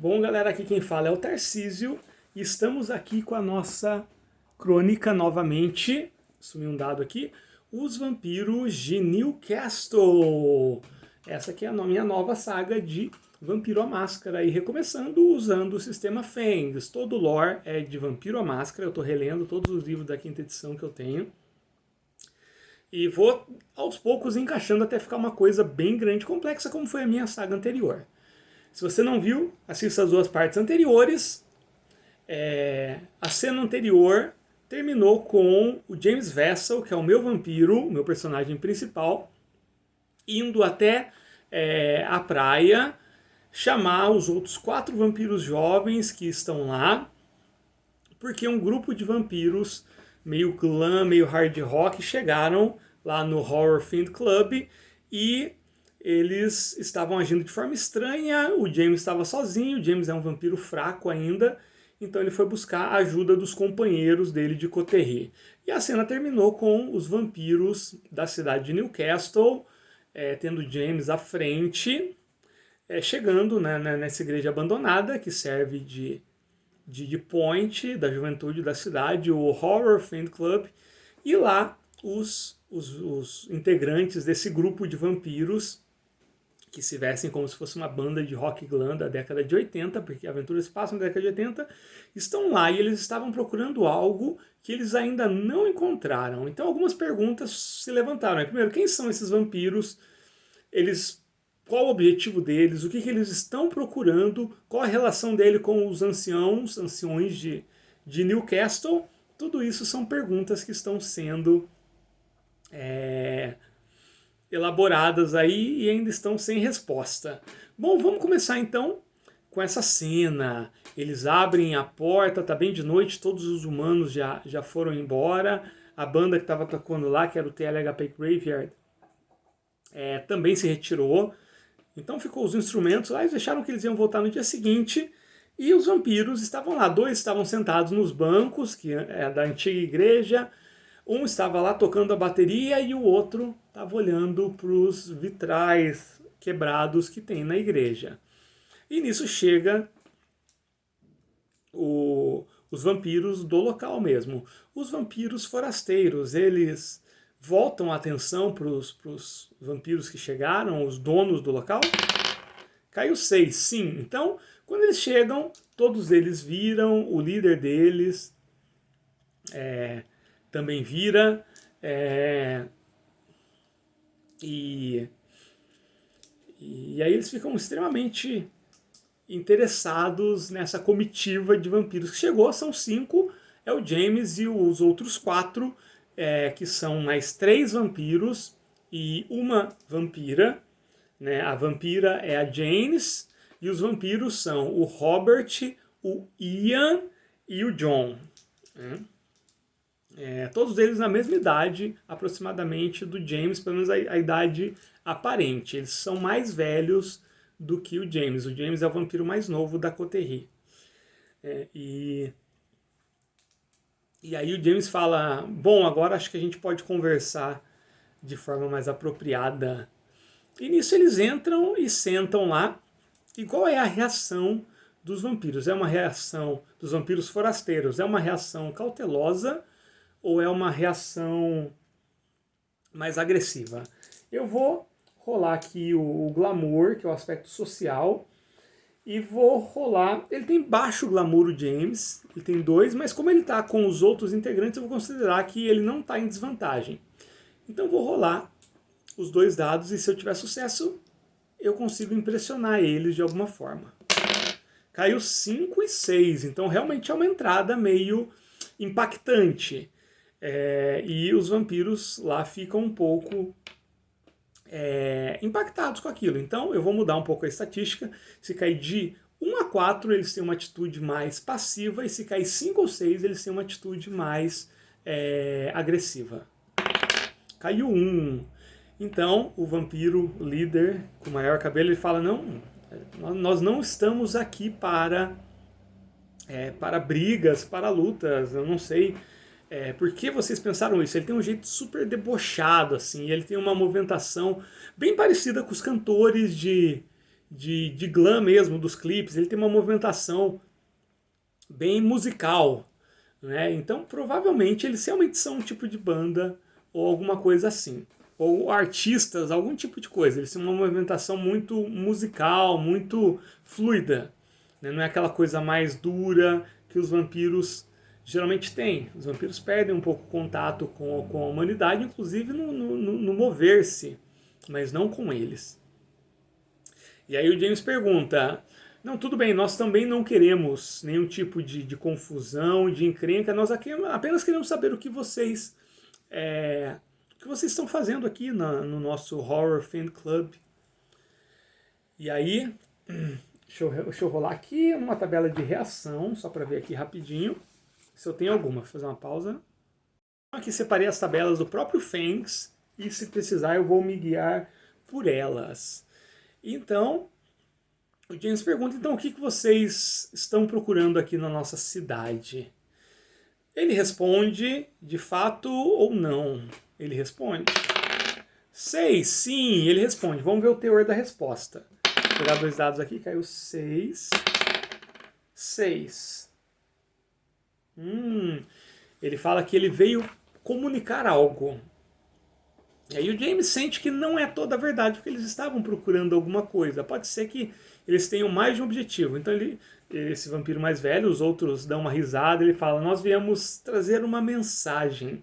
Bom, galera, aqui quem fala é o Tarcísio e estamos aqui com a nossa crônica novamente. Sumi um dado aqui. Os Vampiros de Newcastle. Essa aqui é a minha nova saga de Vampiro à Máscara. E recomeçando usando o sistema Fangs. Todo o lore é de Vampiro à Máscara. Eu estou relendo todos os livros da quinta edição que eu tenho. E vou aos poucos encaixando até ficar uma coisa bem grande e complexa, como foi a minha saga anterior. Se você não viu, assista as duas partes anteriores. A cena anterior terminou com o James Vessel, que é o meu vampiro, o meu personagem principal, indo até a praia chamar os outros 4 vampiros jovens que estão lá, porque um grupo de vampiros meio glam, meio hard rock chegaram lá no Horror Fiend Club e eles estavam agindo de forma estranha. O James estava sozinho, o James é um vampiro fraco ainda, então ele foi buscar a ajuda dos companheiros dele de Coterri. E a cena terminou com os vampiros da cidade de Newcastle, tendo James à frente, chegando nessa igreja abandonada que serve de point da juventude da cidade, o Horror Fan Club, e lá os integrantes desse grupo de vampiros que se vestem como se fosse uma banda de rock glam da década de 80, porque a aventura se passa na década de 80, estão lá e eles estavam procurando algo que eles ainda não encontraram. Então algumas perguntas se levantaram. Primeiro, quem são esses vampiros? Qual o objetivo deles? O que eles estão procurando? Qual a relação dele com os anciões de Newcastle? Tudo isso são perguntas que estão sendo elaboradas aí e ainda estão sem resposta. Bom, vamos começar então com essa cena. Eles abrem a porta, tá bem de noite, todos os humanos já foram embora. A banda que estava tocando lá, que era o TLHP Graveyard, também se retirou. Então ficou os instrumentos lá, eles deixaram que eles iam voltar no dia seguinte. E os vampiros estavam lá. 2 estavam sentados nos bancos, que é da antiga igreja. Um estava lá tocando a bateria e o outro estava olhando para os vitrais quebrados que tem na igreja. E nisso chega os vampiros do local mesmo. Os vampiros forasteiros, eles voltam a atenção para os vampiros que chegaram, os donos do local. Caiu 6, sim. Então, quando eles chegam, todos eles viram, o líder deles também vira, e aí eles ficam extremamente interessados nessa comitiva de vampiros que chegou. São 5, é o James e os outros 4, que são mais 3 vampiros e uma vampira. Né? A vampira é a Janice e os vampiros são o Robert, o Ian e o John. Né? Todos eles na mesma idade, aproximadamente, do James, pelo menos a idade aparente. Eles são mais velhos do que o James. O James é o vampiro mais novo da Coterri. E aí o James fala, bom, agora acho que a gente pode conversar de forma mais apropriada. E nisso eles entram e sentam lá. E qual é a reação dos vampiros? É uma reação dos vampiros forasteiros? É uma reação cautelosa ou é uma reação mais agressiva? Eu vou rolar aqui o glamour, que é o aspecto social, e vou rolar... Ele tem baixo glamour, o James, ele tem 2, mas como ele está com os outros integrantes, eu vou considerar que ele não está em desvantagem. Então vou rolar os 2 dados e se eu tiver sucesso, eu consigo impressionar eles de alguma forma. Caiu 5 e 6, então realmente é uma entrada meio impactante. E os vampiros lá ficam um pouco impactados com aquilo. Então eu vou mudar um pouco a estatística. Se cair de 1 a 4, eles têm uma atitude mais passiva, e se cair 5 ou 6, eles têm uma atitude mais agressiva. Caiu 1. Então o vampiro líder com o maior cabelo, ele fala, não, nós não estamos aqui para brigas, para lutas, eu não sei por que vocês pensaram isso. Ele tem um jeito super debochado, assim, ele tem uma movimentação bem parecida com os cantores de de glam mesmo dos clipes, ele tem uma movimentação bem musical, né? Então provavelmente eles realmente são um tipo de banda ou alguma coisa assim. Ou artistas, algum tipo de coisa. Eles têm uma movimentação muito musical, muito fluida, né? Não é aquela coisa mais dura que os vampiros geralmente têm. Os vampiros perdem um pouco o contato com a humanidade, inclusive no mover-se, mas não com eles. E aí o James pergunta, não, tudo bem, nós também não queremos nenhum tipo de confusão, de encrenca, nós aqui apenas queremos saber o que vocês estão fazendo aqui no nosso Horror Fan Club. E aí, deixa eu rolar aqui uma tabela de reação, só para ver aqui rapidinho, se eu tenho alguma. Vou fazer uma pausa. Aqui separei as tabelas do próprio Fangs, e se precisar eu vou me guiar por elas. Então, o James pergunta, então, o que vocês estão procurando aqui na nossa cidade? Ele responde, de fato ou não? Ele responde. Sei, sim, ele responde. Vamos ver o teor da resposta. Vou pegar 2 dados aqui, caiu 6. 6. Ele fala que ele veio comunicar algo. E aí o James sente que não é toda a verdade, porque eles estavam procurando alguma coisa. Pode ser que eles tenham mais de um objetivo. Então esse vampiro mais velho, os outros dão uma risada, ele fala, nós viemos trazer uma mensagem.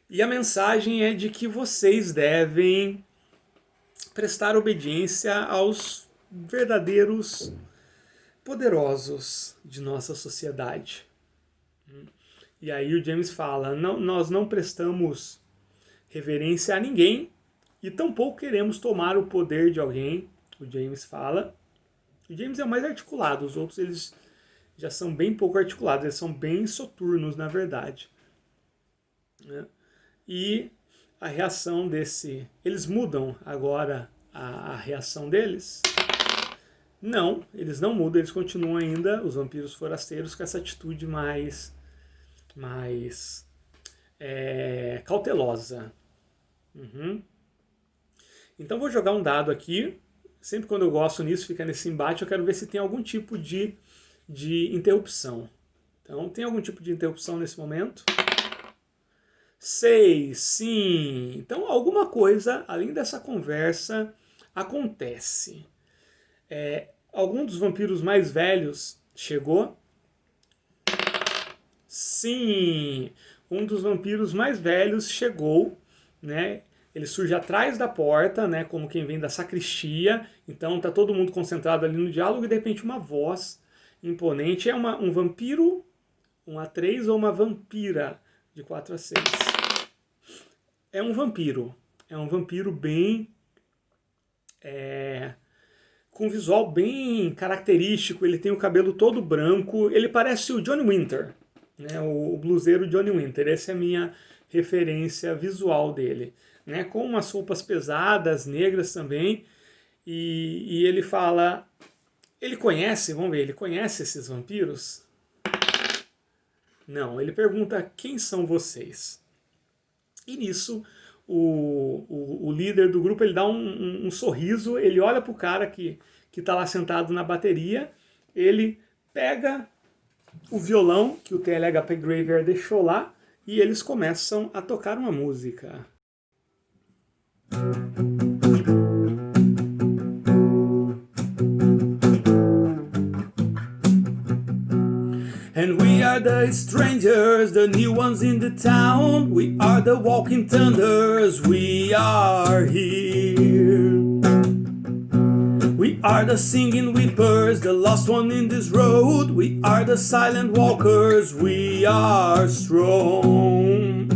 E a mensagem é de que vocês devem prestar obediência aos verdadeiros poderosos de nossa sociedade. E aí o James fala, não, nós não prestamos reverência a ninguém e tampouco queremos tomar o poder de alguém, o James fala. O James é o mais articulado, os outros eles já são bem pouco articulados, eles são bem soturnos na verdade. Né? E a reação eles mudam agora a reação deles? Não, eles não mudam, eles continuam ainda, os vampiros forasteiros, com essa atitude mais cautelosa. Então vou jogar um dado aqui. Sempre quando eu gosto nisso, fica nesse embate, eu quero ver se tem algum tipo de interrupção. Então tem algum tipo de interrupção nesse momento? 6, sim. Então alguma coisa, além dessa conversa, acontece. Algum dos vampiros mais velhos chegou? Sim, um dos vampiros mais velhos chegou, né? Ele surge atrás da porta, né? Como quem vem da sacristia. Então tá todo mundo concentrado ali no diálogo e de repente uma voz imponente. É um vampiro, um A3 ou uma vampira de 4 a 6. É um vampiro. É um vampiro bem... com um visual bem característico. Ele tem o cabelo todo branco. Ele parece o Johnny Winter, né? O bluseiro Johnny Winter. Essa é a minha referência visual dele. Né? Com umas roupas pesadas, negras também. E ele fala... Ele conhece, vamos ver, ele conhece esses vampiros? Não, ele pergunta quem são vocês? E nisso, o líder do grupo ele dá um sorriso, ele olha para o cara que está lá sentado na bateria, ele pega o violão que o TLHP Graveyard deixou lá e eles começam a tocar uma música. And we are the strangers, the new ones in the town. We are the walking thunders, we are here. We are the singing weepers, the lost one in this road. We are the silent walkers, we are strong.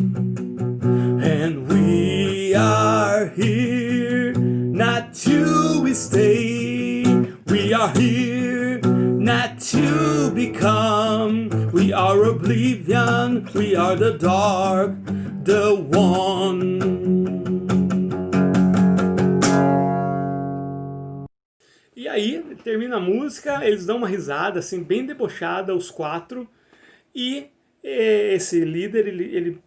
And we are here, not to stay. We are here, not to become. We are oblivion, we are the dark, the one. E aí, termina a música, eles dão uma risada, assim, bem debochada, os 4. E esse líder, ele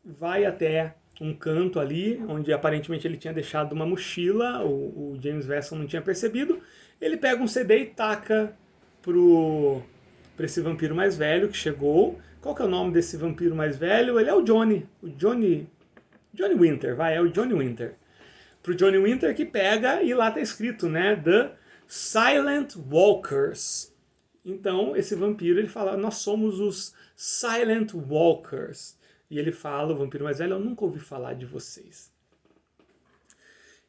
vai até um canto ali, onde aparentemente ele tinha deixado uma mochila, o James Weston não tinha percebido. Ele pega um CD e taca pra esse vampiro mais velho que chegou. Qual que é o nome desse vampiro mais velho? Ele é o Johnny Winter, vai, é o Johnny Winter. Pro Johnny Winter que pega e lá tá escrito, né, The Silent Walkers. Então, esse vampiro, ele fala, nós somos os Silent Walkers. E ele fala, o vampiro mais velho, eu nunca ouvi falar de vocês.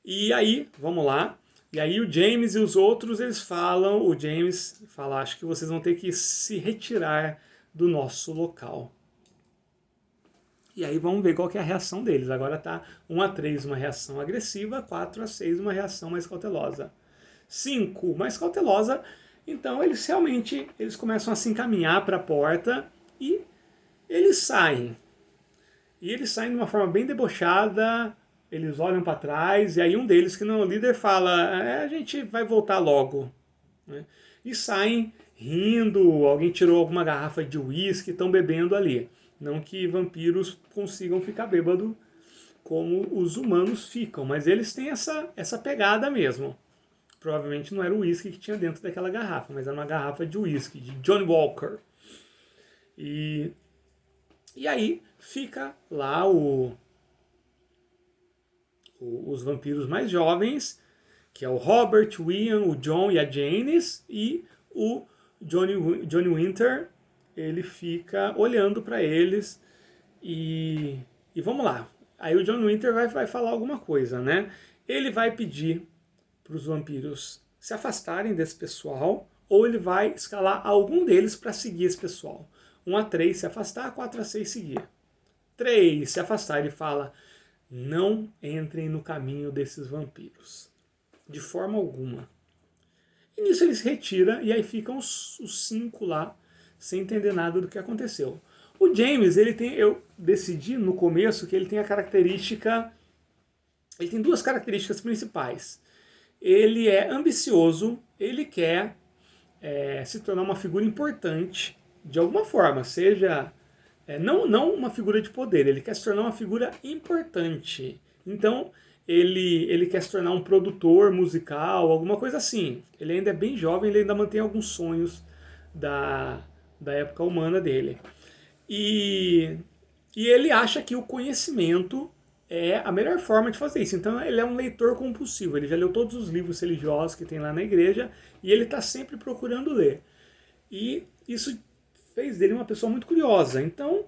E aí, vamos lá. E aí o James e os outros, eles falam, o James fala, acho que vocês vão ter que se retirar do nosso local. E aí vamos ver qual que é a reação deles. Agora tá 1-3 uma reação agressiva, 4-6 uma reação mais cautelosa. 5 mais cautelosa, então eles realmente começam a se encaminhar para a porta e eles saem. E eles saem de uma forma bem debochada, eles olham para trás, e aí um deles, que não é o líder, fala, a gente vai voltar logo. Né? E saem rindo, alguém tirou alguma garrafa de uísque, estão bebendo ali. Não que vampiros consigam ficar bêbado como os humanos ficam, mas eles têm essa pegada mesmo. Provavelmente não era o uísque que tinha dentro daquela garrafa, mas era uma garrafa de uísque, de Johnny Walker. E aí fica lá os vampiros mais jovens, que é o Robert, o Ian, o John e a Janice, e o Johnny Winter, ele fica olhando para eles e vamos lá. Aí o John Winter vai falar alguma coisa, né? Ele vai pedir para os vampiros se afastarem desse pessoal, ou ele vai escalar algum deles para seguir esse pessoal. 1-3 se afastar, 4-6 seguir. 3 se afastar, ele fala, não entrem no caminho desses vampiros. De forma alguma. E nisso ele se retira, e aí ficam os 5 lá, sem entender nada do que aconteceu. O James, eu decidi no começo que ele tem a característica, ele tem 2 características principais. Ele é ambicioso, ele quer se tornar uma figura importante, de alguma forma, seja, não uma figura de poder, ele quer se tornar uma figura importante. Então, ele quer se tornar um produtor musical, alguma coisa assim. Ele ainda é bem jovem, ele ainda mantém alguns sonhos da época humana dele. E ele acha que o conhecimento é a melhor forma de fazer isso. Então ele é um leitor compulsivo. Ele já leu todos os livros religiosos que tem lá na igreja e ele está sempre procurando ler. E isso fez dele uma pessoa muito curiosa. Então,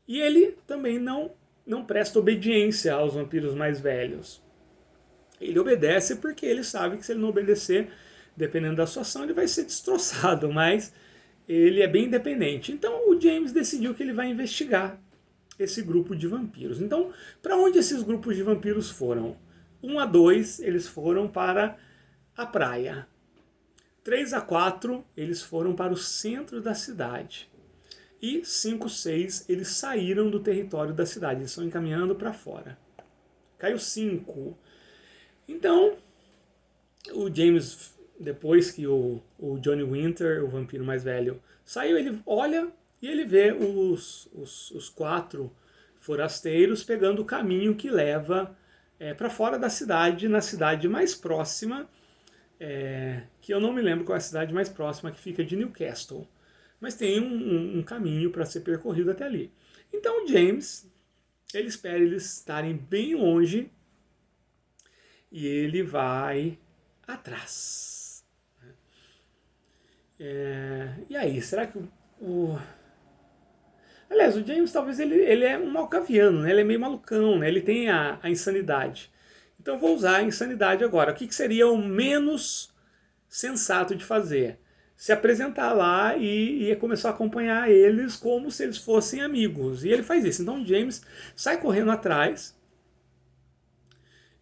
e ele também não presta obediência aos vampiros mais velhos. Ele obedece porque ele sabe que se ele não obedecer, dependendo da sua ação, ele vai ser destroçado, mas ele é bem independente. Então o James decidiu que ele vai investigar esse grupo de vampiros. Então, para onde esses grupos de vampiros foram? 1-2, eles foram para a praia. 3-4, eles foram para o centro da cidade. E 5-6, eles saíram do território da cidade, eles estão encaminhando para fora. Caiu 5. Então, o James, depois que o Johnny Winter, o vampiro mais velho, saiu, ele olha e ele vê os 4 forasteiros pegando o caminho que leva para fora da cidade, na cidade mais próxima, que eu não me lembro qual é a cidade mais próxima, que fica de Newcastle. Mas tem um caminho para ser percorrido até ali. Então o James, ele espera eles estarem bem longe e ele vai atrás. E aí, será que Aliás, o James talvez ele é um malcaviano, né? Ele é meio malucão, né? Ele tem a insanidade. Então eu vou usar a insanidade agora. O que seria o menos sensato de fazer? Se apresentar lá e começar a acompanhar eles como se eles fossem amigos. E ele faz isso. Então o James sai correndo atrás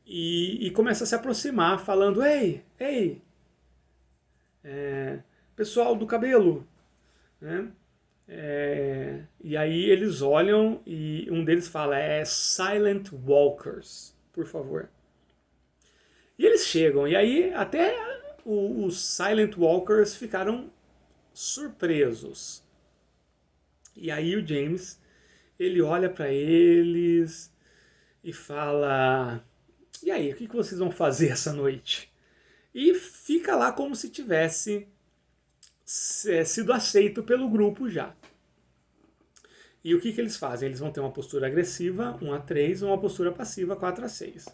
e começa a se aproximar, falando: Ei, pessoal do cabelo, né? E aí eles olham e um deles fala: Silent Walkers, por favor. E eles chegam, e aí até os Silent Walkers ficaram surpresos. E aí o James, ele olha para eles e fala: e aí, o que vocês vão fazer essa noite? E fica lá como se tivesse sido aceito pelo grupo já. E o que eles fazem? Eles vão ter uma postura agressiva, 1-3, e uma postura passiva, 4-6.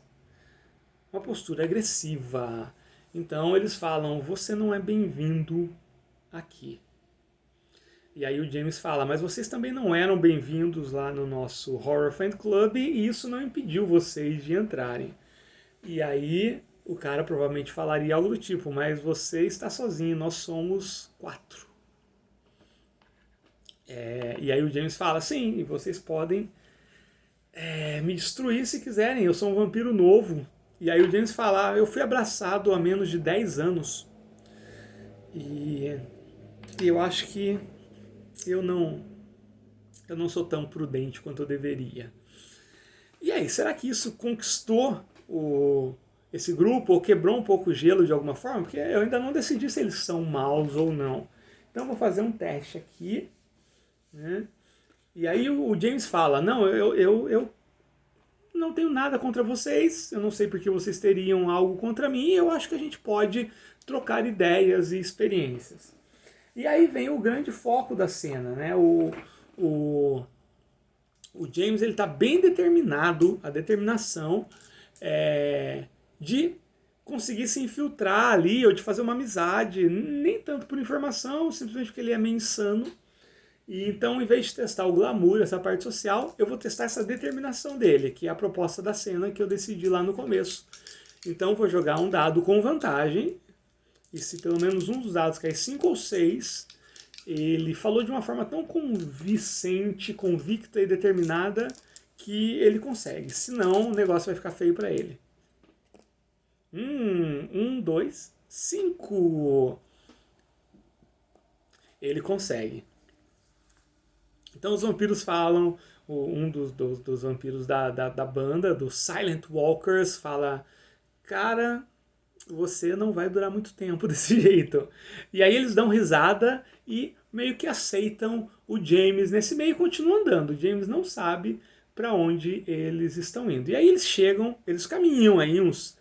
Uma postura agressiva. Então eles falam: você não é bem-vindo aqui. E aí o James fala: mas vocês também não eram bem-vindos lá no nosso Horror Fan Club e isso não impediu vocês de entrarem. E aí o cara provavelmente falaria algo do tipo: mas você está sozinho, nós somos 4. E aí o James fala: sim, e vocês podem me destruir se quiserem, eu sou um vampiro novo. E aí o James fala: eu fui abraçado há menos de 10 anos. E eu acho que eu não sou tão prudente quanto eu deveria. E aí, será que isso conquistou esse grupo ou quebrou um pouco o gelo de alguma forma? Porque eu ainda não decidi se eles são maus ou não. Então eu vou fazer um teste aqui. Né? E aí o James fala: não, eu não tenho nada contra vocês, eu não sei porque vocês teriam algo contra mim, eu acho que a gente pode trocar ideias e experiências. E aí vem o grande foco da cena, né? O James ele está bem determinado, a determinação de conseguir se infiltrar ali ou de fazer uma amizade, nem tanto por informação, simplesmente porque ele é meio insano. E então, em vez de testar o glamour, essa parte social, eu vou testar essa determinação dele, que é a proposta da cena que eu decidi lá no começo. Então, vou jogar um dado com vantagem, e se pelo menos um dos dados cair 5 ou 6, ele falou de uma forma tão convincente, convicta e determinada que ele consegue. Senão, o negócio vai ficar feio para ele. 2, 5. Ele consegue. Então os vampiros falam, um dos vampiros da banda, dos Silent Walkers, fala: cara, você não vai durar muito tempo desse jeito. E aí eles dão risada e meio que aceitam o James nesse meio e continuam andando. O James não sabe para onde eles estão indo. E aí eles chegam, eles caminham aí uns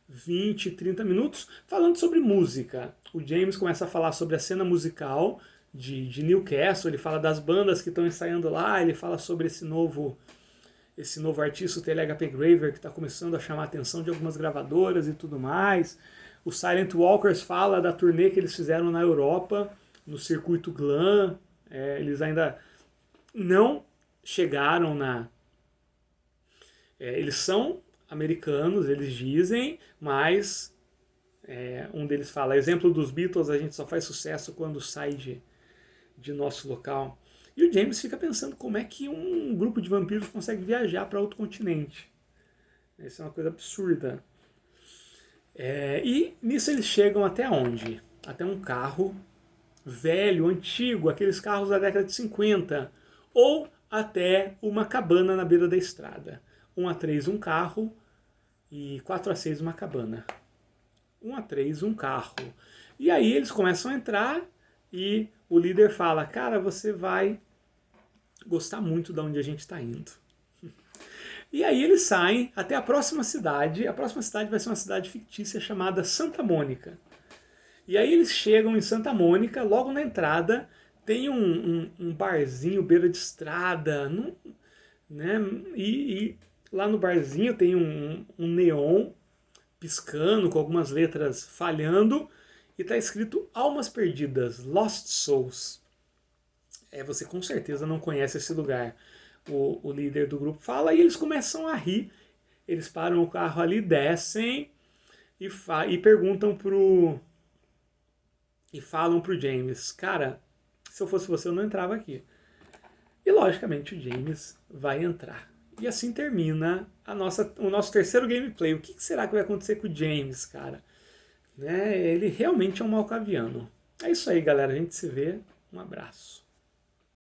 20, 30 minutos falando sobre música. O James começa a falar sobre a cena musical de Newcastle, ele fala das bandas que estão ensaiando lá, ele fala sobre esse novo artista, o TLHP Graver, que está começando a chamar a atenção de algumas gravadoras e tudo mais. O Silent Walkers fala da turnê que eles fizeram na Europa, no circuito glam. Eles ainda não chegaram eles são americanos, eles dizem, mas um deles fala: exemplo dos Beatles, a gente só faz sucesso quando sai de nosso local. E o James fica pensando como é que um grupo de vampiros consegue viajar para outro continente. Isso é uma coisa absurda. E nisso eles chegam até onde? Até um carro velho, antigo, aqueles carros da década de 50. Ou até uma cabana na beira da estrada. 1-3 um carro e 4-6 uma cabana. 1-3 um carro. E aí eles começam a entrar e o líder fala: cara, você vai gostar muito de onde a gente está indo. E aí eles saem até a próxima cidade. A próxima cidade vai ser uma cidade fictícia chamada Santa Mônica. E aí eles chegam em Santa Mônica, logo na entrada tem um barzinho beira de estrada, né? E lá no barzinho tem um neon piscando com algumas letras falhando e está escrito Almas Perdidas, Lost Souls. Você com certeza não conhece esse lugar. O líder do grupo fala e eles começam a rir. Eles param o carro ali, descem e perguntam e falam pro James: cara, se eu fosse você eu não entrava aqui. E logicamente o James vai entrar. E assim termina o nosso terceiro gameplay. O que será que vai acontecer com o James, cara? Ele realmente é um malcaviano. É isso aí, galera. A gente se vê. Um abraço.